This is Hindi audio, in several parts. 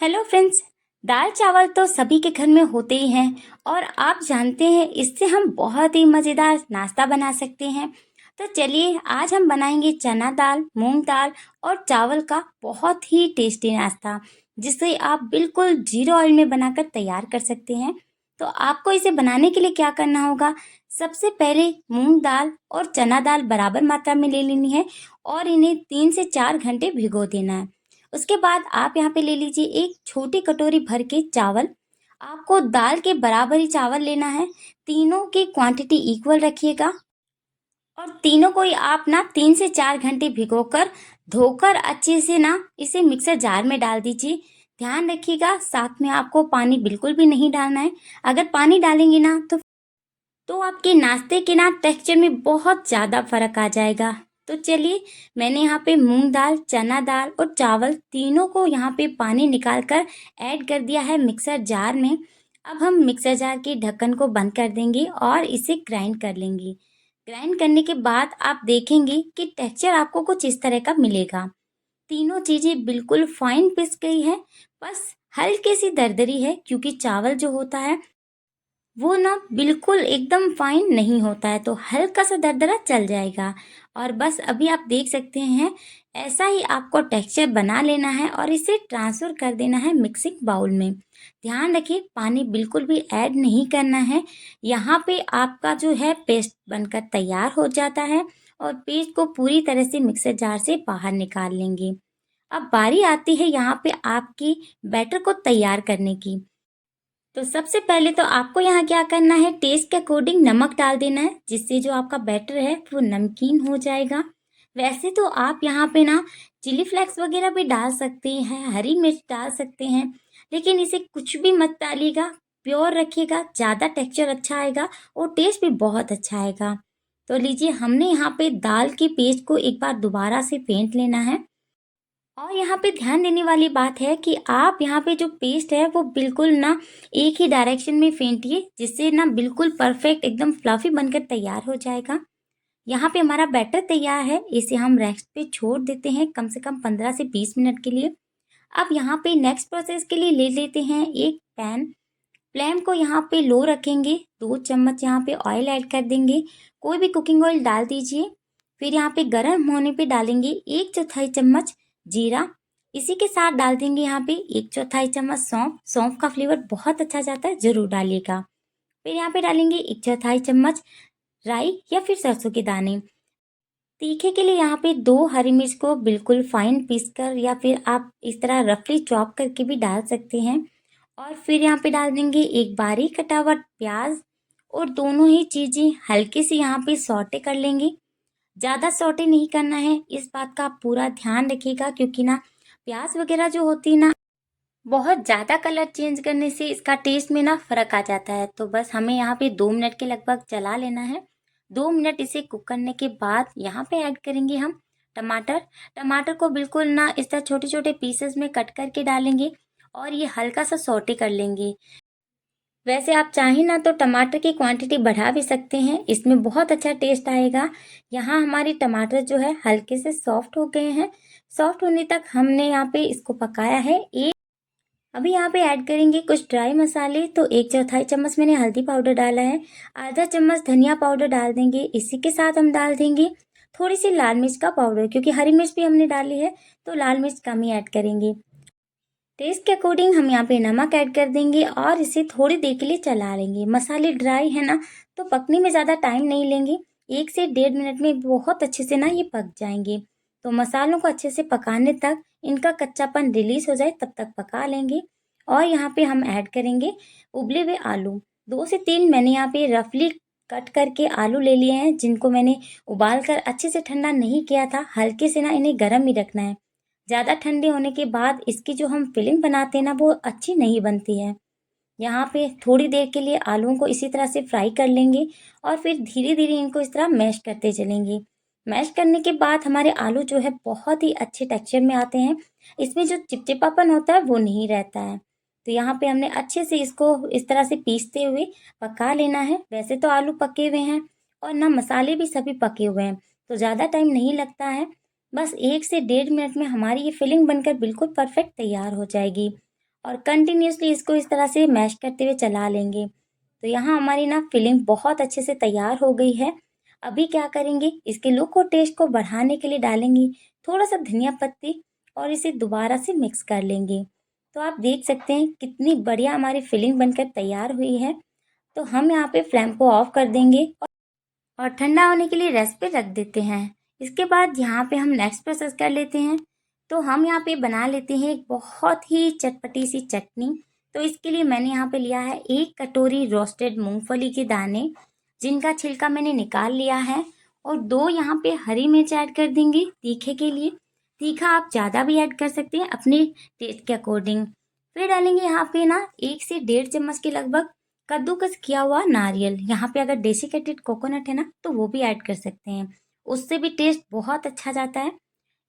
Hello friends. दाल चावल तो सभी के घर में होते ही हैं और आप जानते हैं इससे हम बहुत ही मज़ेदार नाश्ता बना सकते हैं। तो चलिए आज हम बनाएंगे चना दाल, मूंग दाल और चावल का बहुत ही टेस्टी नाश्ता, जिसे आप बिल्कुल जीरो ऑयल में बनाकर तैयार कर सकते हैं। तो आपको इसे बनाने के लिए क्या करना होगा? सबसे पहले मूंग दाल और चना दाल बराबर मात्रा में ले लेनी है और इन्हें 3 से 4 घंटे भिगो देना है। उसके बाद आप यहाँ पे ले लीजिए एक छोटी कटोरी भर के चावल। आपको दाल के बराबर ही चावल लेना है। तीनों की क्वांटिटी इक्वल रखिएगा और तीनों को ही आप ना 3 से 4 घंटे भिगोकर धोकर अच्छे से ना इसे मिक्सर जार में डाल दीजिए। ध्यान रखिएगा साथ में आपको पानी बिल्कुल भी नहीं डालना है। अगर पानी डालेंगे ना तो आपके नाश्ते के ना टेक्सचर में बहुत ज़्यादा फर्क आ जाएगा। तो चलिए, मैंने यहाँ पे मूंग दाल, चना दाल और चावल तीनों को यहाँ पे पानी निकाल कर ऐड कर दिया है मिक्सर जार में। अब हम मिक्सर जार के ढक्कन को बंद कर देंगे और इसे ग्राइंड कर लेंगे। ग्राइंड करने के बाद आप देखेंगे कि टेक्सचर आपको कुछ इस तरह का मिलेगा। तीनों चीज़ें बिल्कुल फाइन पिस गई है, बस हल्की सी दरदरी है क्योंकि चावल जो होता है वो ना बिल्कुल एकदम फाइन नहीं होता है, तो हल्का सा दरदरा चल जाएगा। और बस अभी आप देख सकते हैं ऐसा ही आपको टेक्सचर बना लेना है और इसे ट्रांसफ़र कर देना है मिक्सिंग बाउल में। ध्यान रखिए पानी बिल्कुल भी ऐड नहीं करना है। यहाँ पे आपका जो है पेस्ट बनकर तैयार हो जाता है और पेस्ट को पूरी तरह से मिक्सर जार से बाहर निकाल लेंगे। अब बारी आती है यहाँ पे आपकी बैटर को तैयार करने की। तो सबसे पहले तो आपको यहाँ क्या करना है, टेस्ट के अकॉर्डिंग नमक डाल देना है, जिससे जो आपका बैटर है वो नमकीन हो जाएगा। वैसे तो आप यहाँ पे ना चिली फ्लेक्स वगैरह भी डाल सकते हैं, हरी मिर्च डाल सकते हैं, लेकिन इसे कुछ भी मत डालिएगा। प्योर रखिएगा, ज़्यादा टेक्सचर अच्छा आएगा और टेस्ट भी बहुत अच्छा आएगा। तो लीजिए, हमने यहाँ पे दाल के पेस्ट को एक बार दोबारा से फेंट लेना है। और यहाँ पे ध्यान देने वाली बात है कि आप यहाँ पे जो पेस्ट है वो बिल्कुल ना एक ही डायरेक्शन में फेंटिए, जिससे ना बिल्कुल परफेक्ट एकदम फ्लफी बनकर तैयार हो जाएगा। यहाँ पे हमारा बैटर तैयार है, इसे हम रेस्ट पे छोड़ देते हैं कम से कम 15 से 20 मिनट के लिए। अब यहाँ पे नेक्स्ट प्रोसेस के लिए ले लेते हैं एक पैन। फ्लेम को यहाँ पे लो रखेंगे, 2 चम्मच यहाँ पे ऑयल ऐड कर देंगे। कोई भी कुकिंग ऑयल डाल दीजिए। फिर यहाँ पे गर्म होने पे डालेंगे 1/4 चम्मच जीरा। इसी के साथ डाल देंगे यहाँ पे 1/4 चम्मच सौंफ। सौंफ का फ्लेवर बहुत अच्छा जाता है, जरूर डालिएगा। फिर यहाँ पे डालेंगे 1/4 चम्मच राई या फिर सरसों के दाने। तीखे के लिए यहाँ पे 2 हरी मिर्च को बिल्कुल फाइन पीस कर या फिर आप इस तरह रफली चॉप करके भी डाल सकते हैं। और फिर यहाँ पे डाल देंगे एक बारीक कटा हुआ प्याज और दोनों ही चीज़ें हल्के से यहाँ पे सौटे कर लेंगे। ज़्यादा सौटे नहीं करना है, इस बात का आप पूरा ध्यान रखिएगा, क्योंकि ना प्याज वगैरह जो होती है ना, बहुत ज़्यादा कलर चेंज करने से इसका टेस्ट में ना फ़र्क आ जाता है। तो बस हमें यहाँ पे 2 मिनट के लगभग चला लेना है। 2 मिनट इसे कुक करने के बाद यहाँ पे ऐड करेंगे हम टमाटर। टमाटर को बिल्कुल ना इस तरह छोटे छोटे पीसेस में कट करके डालेंगे और ये हल्का सा सौटे कर लेंगे। वैसे आप चाहें ना तो टमाटर की क्वांटिटी बढ़ा भी सकते हैं, इसमें बहुत अच्छा टेस्ट आएगा। यहाँ हमारे टमाटर जो है हल्के से सॉफ्ट हो गए हैं। सॉफ्ट होने तक हमने यहाँ पे इसको पकाया है। अभी यहाँ पे ऐड करेंगे कुछ ड्राई मसाले। तो 1/4 चम्मच मैंने हल्दी पाउडर डाला है, आधा चम्मच धनिया पाउडर डाल देंगे। इसी के साथ हम डाल देंगे थोड़ी सी लाल मिर्च का पाउडर, क्योंकि हरी मिर्च भी हमने डाली है तो लाल मिर्च कम ही ऐड करेंगे। टेस्ट के अकॉर्डिंग हम यहाँ पे नमक ऐड कर देंगे और इसे थोड़ी देर के लिए चला लेंगे। मसाले ड्राई है ना, तो पकने में ज़्यादा टाइम नहीं लेंगे, 1 से 1.5 मिनट में बहुत अच्छे से ना ये पक जाएंगे। तो मसालों को अच्छे से पकाने तक, इनका कच्चापन रिलीज हो जाए तब तक पका लेंगे। और यहाँ पे हम ऐड करेंगे उबले हुए आलू। 2 से 3 मैंने यहाँ पे रफली कट करके आलू ले लिए हैं, जिनको मैंने उबाल कर अच्छे से ठंडा नहीं किया था। हल्के से ना इन्हें गर्म ही रखना है। ज़्यादा ठंडे होने के बाद इसकी जो हम फिलिंग बनाते हैं ना, वो अच्छी नहीं बनती है। यहाँ पे थोड़ी देर के लिए आलूओं को इसी तरह से फ्राई कर लेंगे और फिर धीरे धीरे इनको इस तरह मैश करते चलेंगे। मैश करने के बाद हमारे आलू जो है बहुत ही अच्छे टेक्सचर में आते हैं। इसमें जो चिपचिपापन होता है वो नहीं रहता है। तो यहाँ पे हमने अच्छे से इसको इस तरह से पीसते हुए पका लेना है। वैसे तो आलू पके हुए हैं और ना मसाले भी सभी पके हुए हैं, तो ज़्यादा टाइम नहीं लगता है। बस 1 से 1.5 मिनट में हमारी ये फिलिंग बनकर बिल्कुल परफेक्ट तैयार हो जाएगी। और कंटिन्यूसली इसको इस तरह से मैश करते हुए चला लेंगे। तो यहाँ हमारी ना फिलिंग बहुत अच्छे से तैयार हो गई है। अभी क्या करेंगे, इसके लुक और टेस्ट को बढ़ाने के लिए डालेंगे थोड़ा सा धनिया पत्ती और इसे दोबारा से मिक्स कर लेंगे। तो आप देख सकते हैं कितनी बढ़िया हमारी फिलिंग बनकर तैयार हुई है। तो हम यहाँ पे फ्लेम को ऑफ कर देंगे और ठंडा होने के लिए रेस्ट पे रख देते हैं। इसके बाद यहाँ पे हम नेक्स्ट प्रोसेस कर लेते हैं। तो हम यहाँ पे बना लेते हैं एक बहुत ही चटपटी सी चटनी। तो इसके लिए मैंने यहाँ पे लिया है 1 कटोरी रोस्टेड मूंगफली के दाने, जिनका छिलका मैंने निकाल लिया है, और 2 यहाँ पे हरी मिर्च ऐड कर देंगे तीखे के लिए। तीखा आप ज़्यादा भी ऐड कर सकते हैं अपने टेस्ट के अकॉर्डिंग। फिर डालेंगे यहाँ पे ना 1 से 1.5 चम्मच के लगभग कद्दूकस किया हुआ नारियल। यहाँ पे अगर डेसिकेटेड कोकोनट है ना तो वो भी ऐड कर सकते हैं, उससे भी टेस्ट बहुत अच्छा जाता है।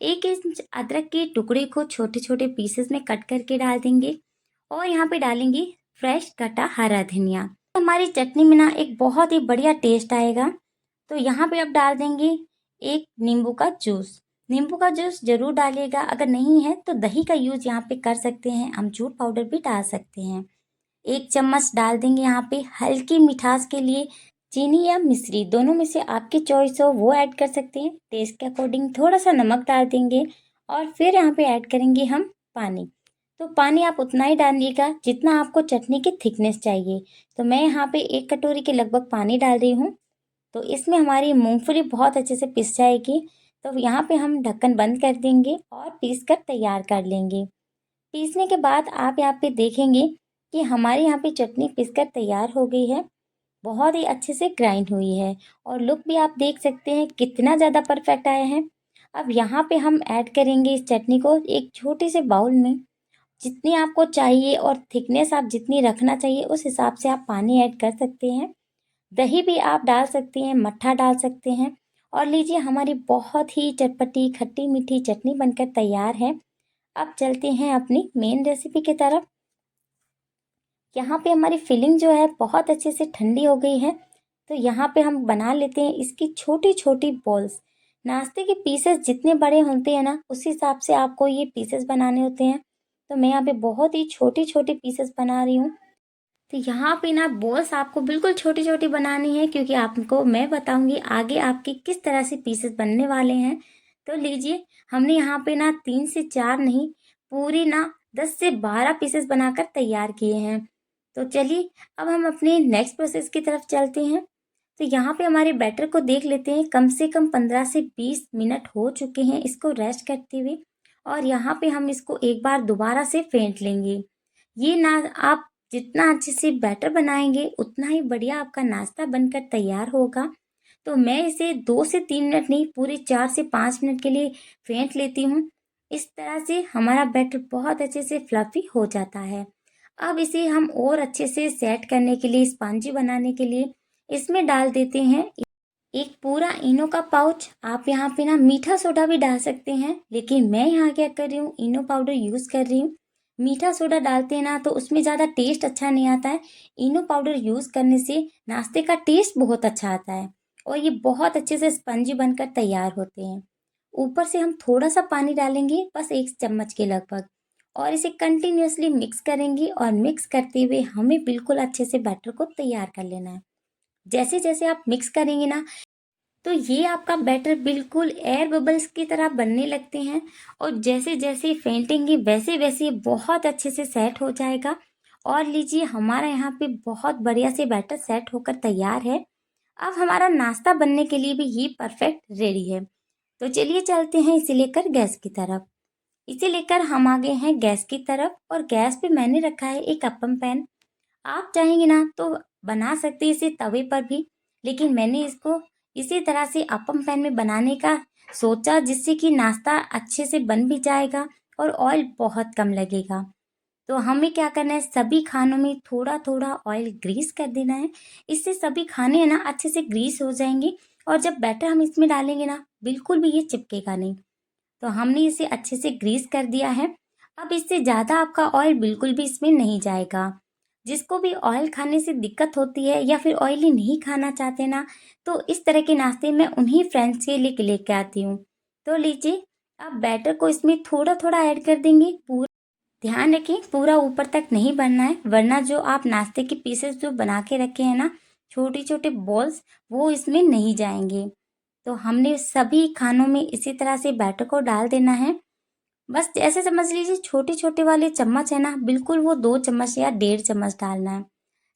1 इंच अदरक के टुकड़े को छोटे छोटे पीसेस में कट करके डाल देंगे और यहाँ पे डालेंगे फ्रेश कटा हरा धनिया। हमारी चटनी में ना एक बहुत ही बढ़िया टेस्ट आएगा। तो यहाँ पे अब डाल देंगे 1 नींबू का जूस। नींबू का जूस जरूर डालिएगा, अगर नहीं है तो दही का यूज यहाँ पे कर सकते हैं, अमचूर पाउडर भी डाल सकते हैं। 1 चम्मच डाल देंगे यहाँ पे हल्की मिठास के लिए चीनी या मिश्री, दोनों में से आपकी चॉइस हो वो ऐड कर सकते हैं। टेस्ट के अकॉर्डिंग थोड़ा सा नमक डाल देंगे और फिर यहाँ पे ऐड करेंगे हम पानी। तो पानी आप उतना ही डालिएगा जितना आपको चटनी की थिकनेस चाहिए। तो मैं यहाँ पे 1 कटोरी के लगभग पानी डाल रही हूँ। तो इसमें हमारी मूंगफली बहुत अच्छे से पिस जाएगी। तो यहाँ पे हम ढक्कन बंद कर देंगे और पीस कर तैयार कर लेंगे। पीसने के बाद आप यहाँ पे देखेंगे कि हमारे यहाँ पे चटनी पीसकर तैयार हो गई है, बहुत ही अच्छे से ग्राइंड हुई है और लुक भी आप देख सकते हैं कितना ज़्यादा परफेक्ट आया है। अब यहाँ पे हम ऐड करेंगे इस चटनी को एक छोटे से बाउल में। जितनी आपको चाहिए और थिकनेस आप जितनी रखना चाहिए उस हिसाब से आप पानी ऐड कर सकते हैं। दही भी आप डाल सकते हैं, मट्ठा डाल सकते हैं। और लीजिए हमारी बहुत ही चटपटी खट्टी मीठी चटनी बनकर तैयार है। अब चलते हैं अपनी मेन रेसिपी की तरफ। यहाँ पे हमारी फिलिंग जो है बहुत अच्छे से ठंडी हो गई है। तो यहाँ पे हम बना लेते हैं इसकी छोटी छोटी बॉल्स। नाश्ते के पीसेस जितने बड़े होते हैं ना उस हिसाब से आपको ये पीसेस बनाने होते हैं। तो मैं यहाँ पे बहुत ही छोटी छोटी पीसेस बना रही हूँ। तो यहाँ पे ना बॉल्स आपको बिल्कुल छोटी छोटी बनानी है, क्योंकि आपको मैं बताऊंगी आगे आपके किस तरह से पीसेस बनने वाले हैं। तो लीजिए हमने यहाँ पे ना 3 से 4 नहीं, पूरी ना 10 से 12 पीसेस बनाकर तैयार किए हैं। तो चलिए अब हम अपने नेक्स्ट प्रोसेस की तरफ चलते हैं। तो यहाँ पे हमारे बैटर को देख लेते हैं, कम से कम 15 से 20 मिनट हो चुके हैं इसको रेस्ट करते हुए। और यहाँ पे हम इसको एक बार दोबारा से फेंट लेंगे। ये ना आप जितना अच्छे से बैटर बनाएंगे उतना ही बढ़िया आपका नाश्ता बनकर तैयार होगा। तो मैं इसे 2 से 3 मिनट नहीं, पूरे 4 से 5 मिनट के लिए फेंट लेती हूँ। इस तरह से हमारा बैटर बहुत अच्छे से फ्लफी हो जाता है। अब इसे हम और अच्छे से सेट करने के लिए, स्पंजी बनाने के लिए इसमें डाल देते हैं एक पूरा इनो का पाउच। आप यहाँ पे ना मीठा सोडा भी डाल सकते हैं, लेकिन मैं यहाँ क्या कर रही हूँ, इनो पाउडर यूज़ कर रही हूँ। मीठा सोडा डालते हैं ना तो उसमें ज़्यादा टेस्ट अच्छा नहीं आता है। इनो पाउडर यूज़ करने से नाश्ते का टेस्ट बहुत अच्छा आता है और ये बहुत अच्छे से स्पंजी बनकर तैयार होते हैं। ऊपर से हम थोड़ा सा पानी डालेंगे, बस 1 चम्मच के लगभग, और इसे कंटिन्यूअसली मिक्स करेंगे। और मिक्स करते हुए हमें बिल्कुल अच्छे से बैटर को तैयार कर लेना है। जैसे जैसे आप मिक्स करेंगे ना तो ये आपका बैटर बिल्कुल एयर बबल्स की तरह बनने लगते हैं, और जैसे जैसे फेंटेंगे वैसे वैसे बहुत अच्छे से सेट हो जाएगा। और लीजिए हमारा यहाँ पे बहुत बढ़िया से बैटर सेट होकर तैयार है। अब हमारा नाश्ता बनने के लिए भी ये परफेक्ट रेडी है। तो चलिए चलते हैं इसे लेकर गैस की तरफ। इसे लेकर हम आ गए हैं गैस की तरफ, और गैस पे मैंने रखा है एक अप्पम पैन। आप चाहेंगे ना तो बना सकते हैं इसे तवे पर भी, लेकिन मैंने इसको इसी तरह से अप्पम पैन में बनाने का सोचा, जिससे कि नाश्ता अच्छे से बन भी जाएगा और ऑयल बहुत कम लगेगा। तो हमें क्या करना है, सभी खानों में थोड़ा थोड़ा ऑयल ग्रीस कर देना है। इससे सभी खाने हैं ना अच्छे से ग्रीस हो जाएंगे, और जब बैटर हम इसमें डालेंगे ना बिल्कुल भी ये चिपकेगा नहीं। तो हमने इसे अच्छे से ग्रीस कर दिया है। अब इससे ज़्यादा आपका ऑयल बिल्कुल भी इसमें नहीं जाएगा। जिसको भी ऑयल खाने से दिक्कत होती है या फिर ऑयली नहीं खाना चाहते ना, तो इस तरह के नाश्ते में उन्हीं फ्रेंड्स के लिए लेके आती हूँ। तो लीजिए अब बैटर को इसमें थोड़ा थोड़ा ऐड कर देंगे। पूरा ध्यान रखें पूरा ऊपर तक नहीं बनना है, वरना जो आप नाश्ते के पीसेस जो बना के रखे हैं ना, छोटे छोटे बॉल्स, वो इसमें नहीं जाएंगे। तो हमने सभी खानों में इसी तरह से बैटर को डाल देना है। बस ऐसे समझ लीजिए छोटे छोटे वाले चम्मच है ना, बिल्कुल वो 2 चम्मच या 1.5 चम्मच डालना है।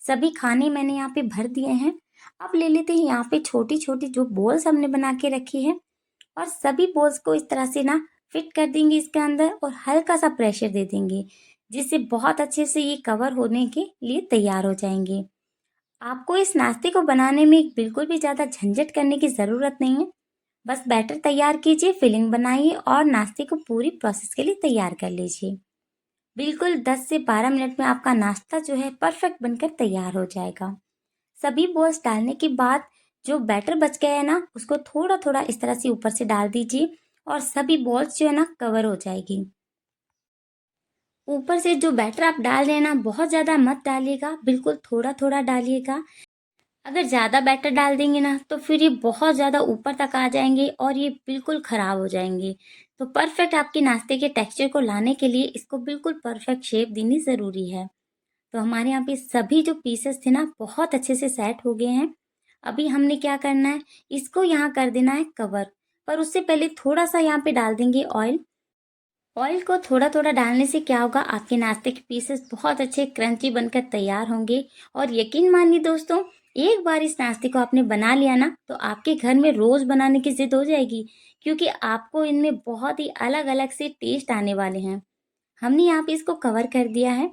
सभी खाने मैंने यहाँ पे भर दिए हैं। अब ले लेते हैं यहाँ पे छोटी छोटी जो बॉल्स हमने बना के रखी है, और सभी बॉल्स को इस तरह से ना फिट कर देंगे इसके अंदर, और हल्का सा प्रेशर दे देंगे, जिससे बहुत अच्छे से ये कवर होने के लिए तैयार हो जाएंगे। आपको इस नाश्ते को बनाने में बिल्कुल भी ज़्यादा झंझट करने की ज़रूरत नहीं है। बस बैटर तैयार कीजिए, फिलिंग बनाइए और नाश्ते को पूरी प्रोसेस के लिए तैयार कर लीजिए। बिल्कुल 10 से 12 मिनट में आपका नाश्ता जो है परफेक्ट बनकर तैयार हो जाएगा। सभी बॉल्स डालने के बाद जो बैटर बच गया है ना, उसको थोड़ा थोड़ा इस तरह से ऊपर से डाल दीजिए, और सभी बॉल्स जो है ना कवर हो जाएगी। ऊपर से जो बैटर आप डाल रहे हैं ना, बहुत ज़्यादा मत डालिएगा, बिल्कुल थोड़ा थोड़ा डालिएगा। अगर ज़्यादा बैटर डाल देंगे ना, तो फिर ये बहुत ज़्यादा ऊपर तक आ जाएंगे और ये बिल्कुल ख़राब हो जाएंगे। तो परफेक्ट आपके नाश्ते के टेक्सचर को लाने के लिए इसको बिल्कुल परफेक्ट शेप देनी ज़रूरी है। तो हमारे यहाँ पे सभी जो पीसेस थे ना, बहुत अच्छे से सेट हो गए हैं। अभी हमने क्या करना है, इसको यहाँ कर देना है कवर। पर उससे पहले थोड़ा सा यहाँ पे डाल देंगे ऑयल। ऑयल को थोड़ा थोड़ा डालने से क्या होगा, आपके नाश्ते के पीसेस बहुत अच्छे क्रंची बनकर तैयार होंगे। और यकीन मानिए दोस्तों, एक बार इस नाश्ते को आपने बना लिया ना, तो आपके घर में रोज़ बनाने की जिद हो जाएगी, क्योंकि आपको इनमें बहुत ही अलग अलग से टेस्ट आने वाले हैं। हमने यहाँ पे इसको कवर कर दिया है।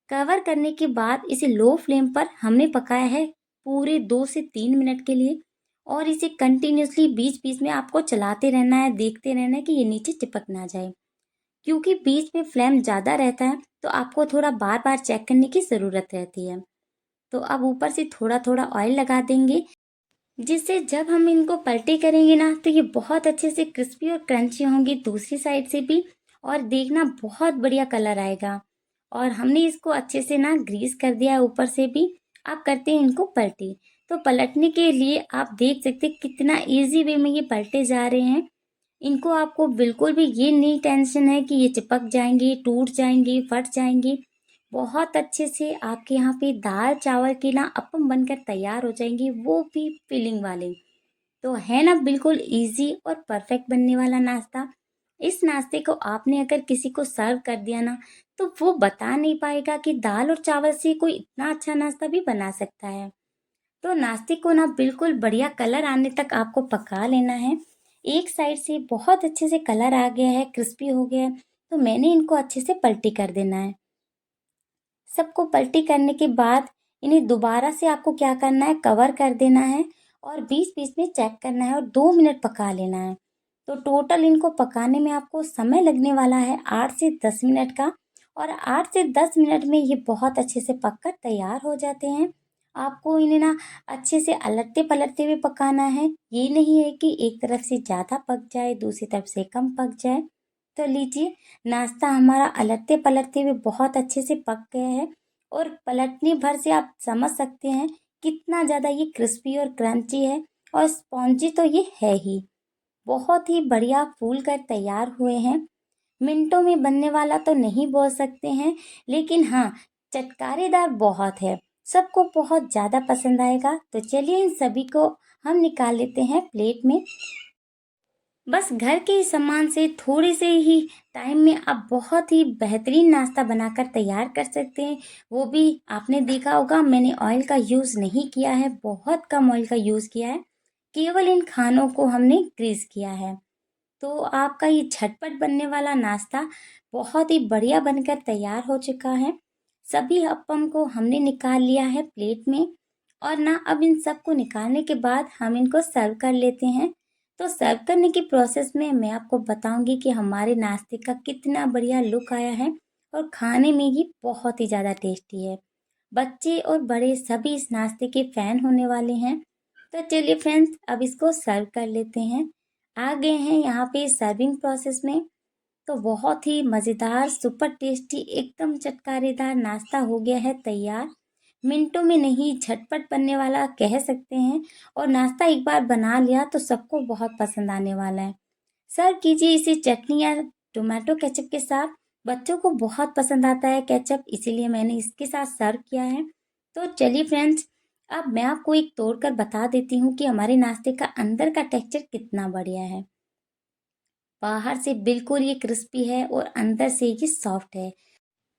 कवर करने के बाद इसे लो फ्लेम पर हमने पकाया है पूरे 2 से 3 मिनट के लिए। और इसे कंटिन्यूसली बीच बीच में आपको चलाते रहना है, देखते रहना है कि ये नीचे चिपक ना जाए। क्योंकि बीच में फ्लेम ज़्यादा रहता है, तो आपको थोड़ा बार बार चेक करने की ज़रूरत रहती है। तो अब ऊपर से थोड़ा थोड़ा ऑयल लगा देंगे, जिससे जब हम इनको पलटी करेंगे ना, तो ये बहुत अच्छे से क्रिस्पी और क्रंची होंगी दूसरी साइड से भी, और देखना बहुत बढ़िया कलर आएगा। और हमने इसको अच्छे से ना ग्रीस कर दिया है ऊपर से भी। आप करते हैं इनको पलटी। तो पलटने के लिए आप देख सकते हैं कितना इजी वे में ये पलटे जा रहे हैं। इनको आपको बिल्कुल भी ये नहीं टेंशन है कि ये चिपक जाएंगे, टूट जाएंगे, फट जाएंगे। बहुत अच्छे से आपके यहाँ पे दाल चावल की ना अप्पम बनकर तैयार हो जाएंगे, वो भी फिलिंग वाले। तो है ना बिल्कुल इजी और परफेक्ट बनने वाला नाश्ता। इस नाश्ते को आपने अगर किसी को सर्व कर दिया ना, तो वो बता नहीं पाएगा कि दाल और चावल से कोई इतना अच्छा नाश्ता भी बना सकता है। तो नाश्ते को ना बिल्कुल बढ़िया कलर आने तक आपको पका लेना है। एक साइड से बहुत अच्छे से कलर आ गया है, क्रिस्पी हो गया है, तो मैंने इनको अच्छे से पलटी कर देना है। सबको पलटी करने के बाद इन्हें दोबारा से आपको क्या करना है, कवर कर देना है, और बीच बीच में चेक करना है और 2 मिनट पका लेना है। तो टोटल इनको पकाने में आपको समय लगने वाला है 8 से 10 मिनट का। और 8 से 10 मिनट में ये बहुत अच्छे से पककर तैयार हो जाते हैं। आपको इन्हें ना अच्छे से अलटते पलटते हुए पकाना है। ये नहीं है कि एक तरफ से ज़्यादा पक जाए, दूसरी तरफ से कम पक जाए। तो लीजिए, नाश्ता हमारा अलटते पलटते हुए बहुत अच्छे से पक गया है, और पलटने भर से आप समझ सकते हैं कितना ज़्यादा ये क्रिस्पी और क्रंची है, और स्पॉन्जी तो ये है ही। बहुत ही बढ़िया फूल कर तैयार हुए हैं। मिनटों में बनने वाला तो नहीं बोल सकते हैं, लेकिन हाँ, चटकारेदार बहुत है। सबको बहुत ज़्यादा पसंद आएगा। तो चलिए इन सभी को हम निकाल लेते हैं प्लेट में। बस घर के ही सामान से थोड़े से ही टाइम में आप बहुत ही बेहतरीन नाश्ता बनाकर तैयार कर सकते हैं। वो भी आपने देखा होगा, मैंने ऑयल का यूज़ नहीं किया है, बहुत कम ऑयल का यूज़ किया है। केवल इन खानों को हमने ग्रीस किया है। तो आपका ये झटपट बनने वाला नाश्ता बहुत ही बढ़िया बनकर तैयार हो चुका है। सभी अप्पम को हमने निकाल लिया है प्लेट में। और ना अब इन सबको निकालने के बाद हम इनको सर्व कर लेते हैं। तो सर्व करने की प्रोसेस में मैं आपको बताऊंगी कि हमारे नाश्ते का कितना बढ़िया लुक आया है, और खाने में ये बहुत ही ज़्यादा टेस्टी है। बच्चे और बड़े सभी इस नाश्ते के फ़ैन होने वाले हैं। तो चलिए फ्रेंड्स, अब इसको सर्व कर लेते हैं। आ गए हैं यहाँ पे सर्विंग प्रोसेस में। तो बहुत ही मज़ेदार, सुपर टेस्टी, एकदम चटकारेदार नाश्ता हो गया है तैयार। मिनटों में नहीं, झटपट बनने वाला कह सकते हैं। और नाश्ता एक बार बना लिया तो सबको बहुत पसंद आने वाला है। सर्व कीजिए इसे चटनी या टोमेटो केचप के साथ। बच्चों को बहुत पसंद आता है केचप, इसीलिए मैंने इसके साथ सर्व किया है। तो चलिए फ्रेंड्स, अब मैं आपको एक तोड़कर बता देती हूँ कि हमारे नाश्ते का अंदर का टेक्सचर कितना बढ़िया है। बाहर से बिल्कुल ये क्रिस्पी है और अंदर से ये सॉफ्ट है।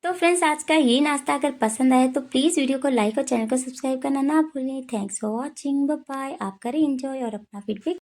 तो फ्रेंड्स, आज का ये नाश्ता अगर पसंद आए तो प्लीज़ वीडियो को लाइक और चैनल को सब्सक्राइब करना ना भूलें। Thanks for watching, bye bye. आप करें एंजॉय और अपना फीडबैक